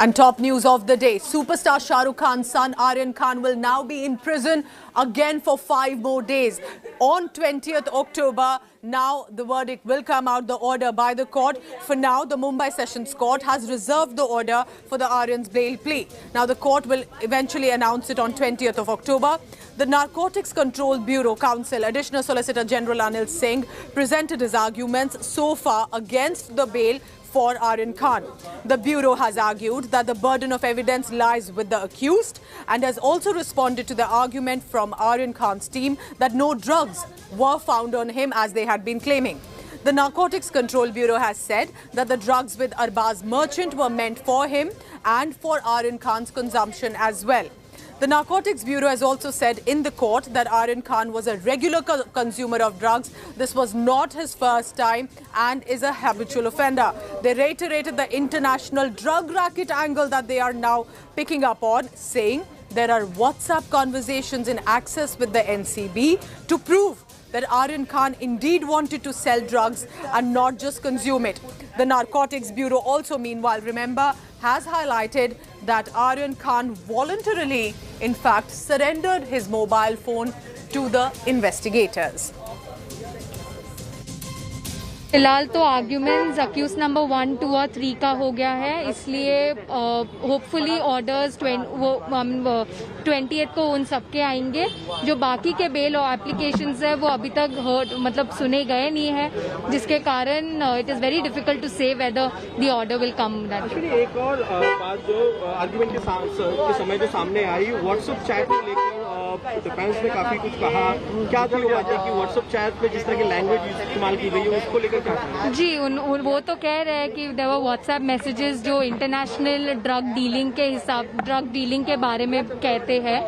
And top news of the day, superstar Shah Rukh Khan's son Aryan Khan will now be in prison again for 5 more days. On 20th October, now the verdict will come out, the order by the court. For now, the Mumbai Sessions Court has reserved the order for the Aryan's bail plea. Now the court will eventually announce it on 20th of October. The Narcotics Control Bureau Counsel, Additional Solicitor General Anil Singh, presented his arguments so far against the bail for Aryan Khan. The Bureau has argued that the burden of evidence lies with the accused and has also responded to the argument from Aryan Khan's team that no drugs were found on him as they had been claiming. The Narcotics Control Bureau has said that the drugs with Arbaz merchant were meant for him and for Aryan Khan's consumption as well. The Narcotics Bureau has also said in the court that Aryan Khan was a regular consumer of drugs. This was not his first time and is a habitual offender. They reiterated the international drug racket angle that they are now picking up on, saying there are WhatsApp conversations in access with the NCB to prove that Aryan Khan indeed wanted to sell drugs and not just consume it. The Narcotics Bureau also, meanwhile, remember, has highlighted that Aryan Khan voluntarily, in fact, surrendered his mobile phone to the investigators. फिलहाल तो arguments accused number 1, 2 और 3 का हो गया है, इसलिए hopefully orders 20th को उन सबके आएंगे. जो बाकी के बेल और एप्लीकेशंस है वो अभी तक सुने गए नहीं है, जिसके कारण it is very difficult to say whether the order will come. एक और बात जो आर्ग्यूमेंट के समय जो सामने आई, व्हाट्सएप चैट को लेकर डिफेंस ने काफी कुछ कहा. क्या थी वो बातें कि व्हाट्सएप चैट में जिस तरह की लैंग्वेज इस्तेमाल की गई है उसको लेकर जी वो तो कह रहे हैं कि देयर वर व्हाट्सएप मैसेजेस जो इंटरनेशनल ड्रग डीलिंग के बारे में कहते हैं,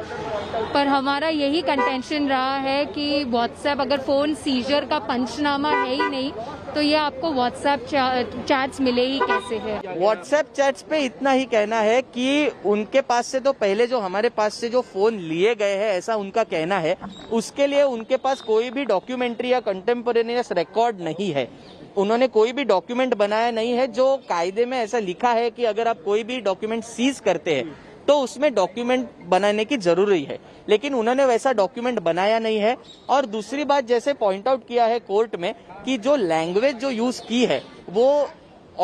पर हमारा यही कंटेंशन रहा है कि व्हाट्सएप अगर फोन सीजर का पंचनामा है ही नहीं तो ये आपको व्हाट्सएप चैट्स मिले ही कैसे है. व्हाट्सएप चैट्स पे इतना ही कहना है कि उनके पास से तो पहले जो हमारे पास से जो फोन लिए गए हैं ऐसा उनका कहना है, उसके लिए उनके पास कोई भी डॉक्यूमेंट्री या कंटेम्पोरेनियस रिकॉर्ड नहीं है. उन्होंने कोई भी डॉक्यूमेंट बनाया नहीं है. जो कायदे में ऐसा लिखा है कि अगर आप कोई भी डॉक्यूमेंट सीज करते हैं तो उसमें डॉक्यूमेंट बनाने की जरूरी है, लेकिन उन्होंने वैसा डॉक्यूमेंट बनाया नहीं है. और दूसरी बात, जैसे पॉइंट आउट किया है कोर्ट में कि जो लैंग्वेज जो यूज की है वो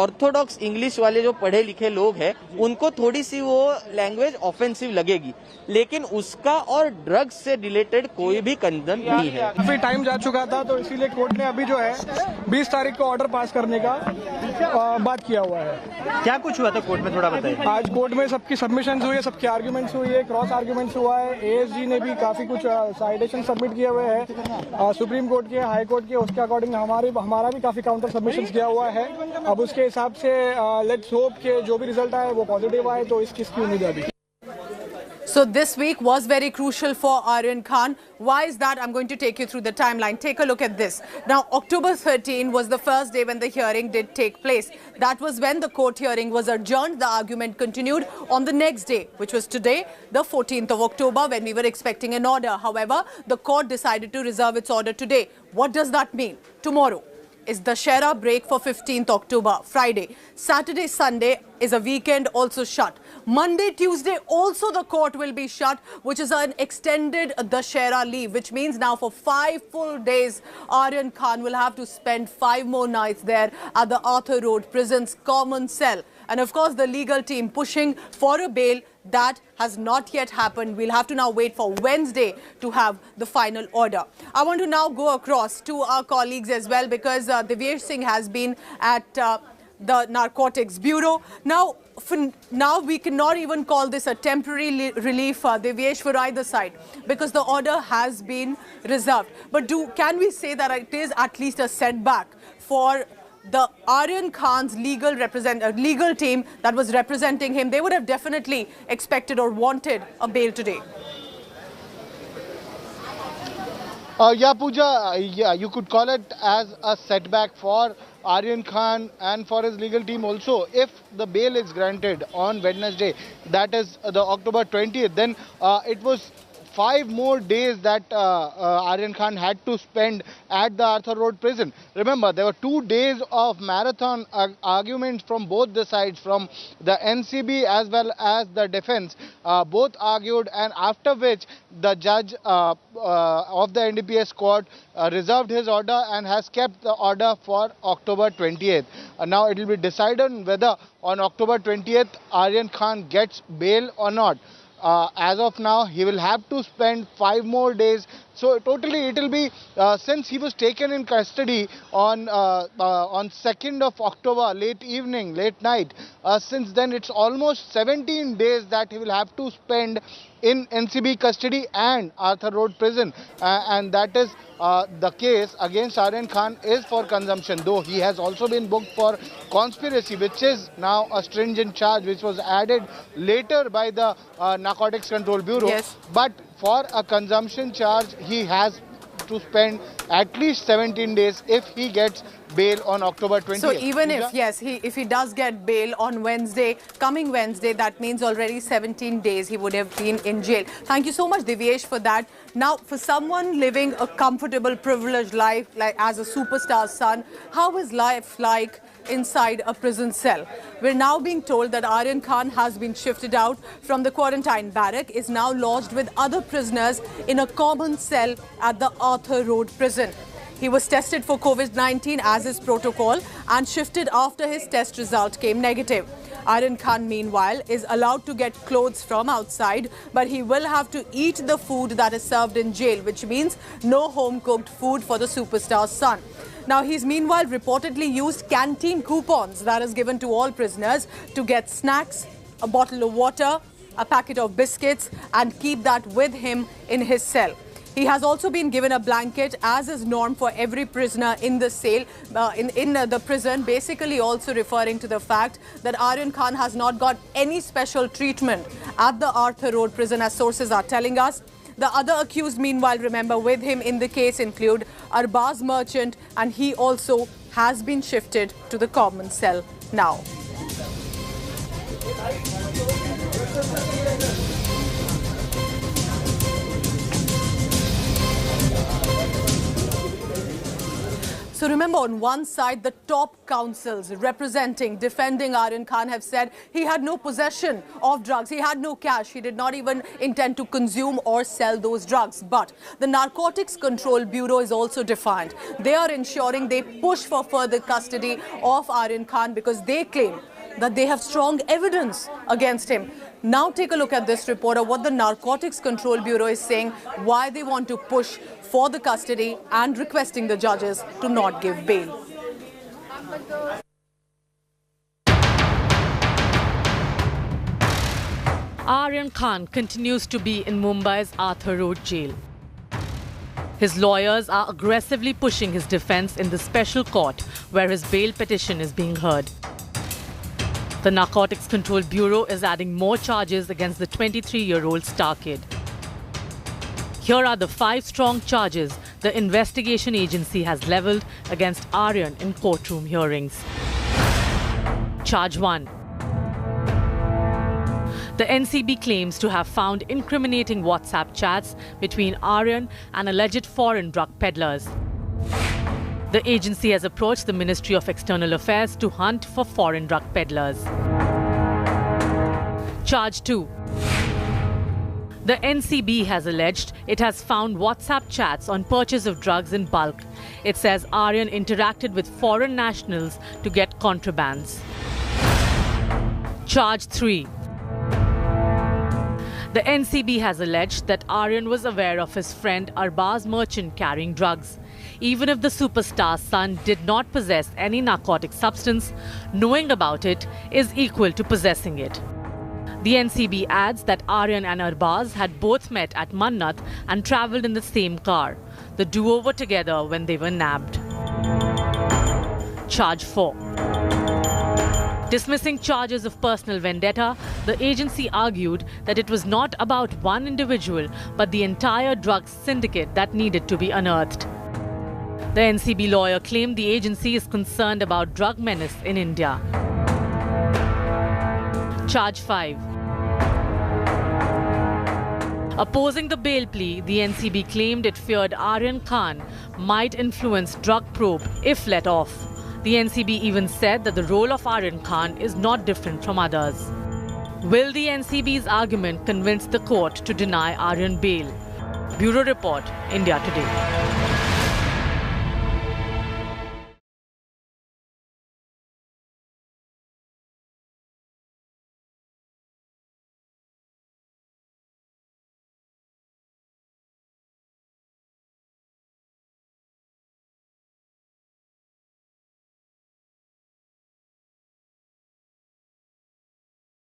ऑर्थोडॉक्स इंग्लिश वाले जो पढ़े लिखे लोग हैं उनको थोड़ी सी वो लैंग्वेज ऑफेंसिव लगेगी, लेकिन उसका और ड्रग्स से रिलेटेड कोई भी कंसर्न नहीं है. काफी टाइम जा चुका था तो इसीलिए कोर्ट ने अभी जो है 20 तारीख को ऑर्डर पास करने का बात किया हुआ है. क्या कुछ हुआ था कोर्ट में, थोड़ा बताइए. आज कोर्ट में सबकी सबमिशंस हुई है, सबके आर्ग्यूमेंट्स हुई है, क्रॉस आर्ग्यूमेंट्स हुआ है. एएसजी ने भी काफी कुछ साइटेशन सबमिट किए हुए हैं सुप्रीम कोर्ट के, हाई कोर्ट के. उसके अकॉर्डिंग हमारा भी काफी काउंटर सबमिशंस किया हुआ है. अब उसके हिसाब से लेट्स होप कि जो भी रिजल्ट आए वो पॉजिटिव आए, तो इसकी उम्मीद है अभी. So this week was very crucial for Aryan Khan. Why is that? I'm going to take you through the timeline. Take a look at this. Now, October 13 was the first day when the hearing did take place. That was when the court hearing was adjourned. The argument continued on the next day, which was today, the 14th of October, when we were expecting an order. However, the court decided to reserve its order today. What does that mean? Tomorrow is the Dussehra break for 15th October, Friday. Saturday, Sunday is a weekend, also shut. Monday, Tuesday, also the court will be shut, which is an extended Dussehra leave, which means now for 5 full days, Aryan Khan will have to spend 5 more nights there at the Arthur Road Prison's common cell. And of course, the legal team pushing for a bail. That has not yet happened. We'll have to now wait for Wednesday to have the final order. I want to now go across to our colleagues as well, because Divyesh Singh has been at the Narcotics Bureau. Now we cannot even call this a temporary relief, Divyesh, for either side, because the order has been reserved. But can we say that it is at least a setback for the Aryan Khan's legal team that was representing him? They would have definitely expected or wanted a bail today. Yeah, Pooja, yeah, you could call it as a setback for Aryan Khan and for his legal team also. If the bail is granted on Wednesday, that is the October 20th, then it was 5 more days that Aryan Khan had to spend at the Arthur Road prison. Remember, there were 2 days of marathon arguments from both the sides, from the NCB as well as the defense. Both argued, and after which the judge of the NDPS court reserved his order and has kept the order for October 20th. Now it will be decided whether on October 20th Aryan Khan gets bail or not. As of now, he will have to spend 5 more days. So totally it will be, since he was taken in custody on 2nd of October, late evening, late night, since then it's almost 17 days that he will have to spend in NCB custody and Arthur Road prison. And that is the case against Aryan Khan is for consumption, though he has also been booked for conspiracy, which is now a stringent charge which was added later by the Narcotics Control Bureau. Yes. But for a consumption charge, he has to spend at least 17 days if he gets bail on October 20th. So even if he does get bail on Wednesday, coming Wednesday, that means already 17 days he would have been in jail. Thank you so much, Divyesh, for that. Now, for someone living a comfortable, privileged life, like as a superstar's son, how is life like inside a prison cell? We're now being told that Aryan Khan has been shifted out from the quarantine barrack, is now lodged with other prisoners in a common cell at the Arthur Road prison. He was tested for COVID-19 as is protocol and shifted after his test result came negative. Aryan Khan, meanwhile, is allowed to get clothes from outside, but he will have to eat the food that is served in jail, which means no home-cooked food for the superstar's son. Now, he's meanwhile reportedly used canteen coupons that is given to all prisoners to get snacks, a bottle of water, a packet of biscuits, and keep that with him in his cell. He has also been given a blanket, as is norm for every prisoner in the cell, in the prison, basically also referring to the fact that Aryan Khan has not got any special treatment at the Arthur Road prison, as sources are telling us. The other accused, meanwhile, remember, with him in the case include Arbaz merchant, and he also has been shifted to the common cell now. So remember, on one side, the top counsels representing, defending Aryan Khan have said he had no possession of drugs. He had no cash. He did not even intend to consume or sell those drugs. But the Narcotics Control Bureau is also defiant. They are ensuring they push for further custody of Aryan Khan because they claim that they have strong evidence against him. Now take a look at this report of what the Narcotics Control Bureau is saying, why they want to push for the custody and requesting the judges to not give bail. Aryan Khan continues to be in Mumbai's Arthur Road jail. His lawyers are aggressively pushing his defense in the special court where his bail petition is being heard. The Narcotics Control Bureau is adding more charges against the 23-year-old star kid. Here are the 5 strong charges the investigation agency has leveled against Aryan in courtroom hearings. Charge 1. The NCB claims to have found incriminating WhatsApp chats between Aryan and alleged foreign drug peddlers. The agency has approached the Ministry of External Affairs to hunt for foreign drug peddlers. Charge 2. The NCB has alleged it has found WhatsApp chats on purchase of drugs in bulk. It says Aryan interacted with foreign nationals to get contrabands. Charge 3. The NCB has alleged that Aryan was aware of his friend Arbaz merchant carrying drugs. Even if the superstar's son did not possess any narcotic substance, knowing about it is equal to possessing it. The NCB adds that Aryan and Arbaz had both met at Mannat and travelled in the same car. The duo were together when they were nabbed. Charge 4. Dismissing charges of personal vendetta, the agency argued that it was not about one individual but the entire drugs syndicate that needed to be unearthed. The NCB lawyer claimed the agency is concerned about drug menace in India. Charge 5. Opposing the bail plea, the NCB claimed it feared Aryan Khan might influence drug probe if let off. The NCB even said that the role of Aryan Khan is not different from others. Will the NCB's argument convince the court to deny Aryan bail? Bureau Report, India Today.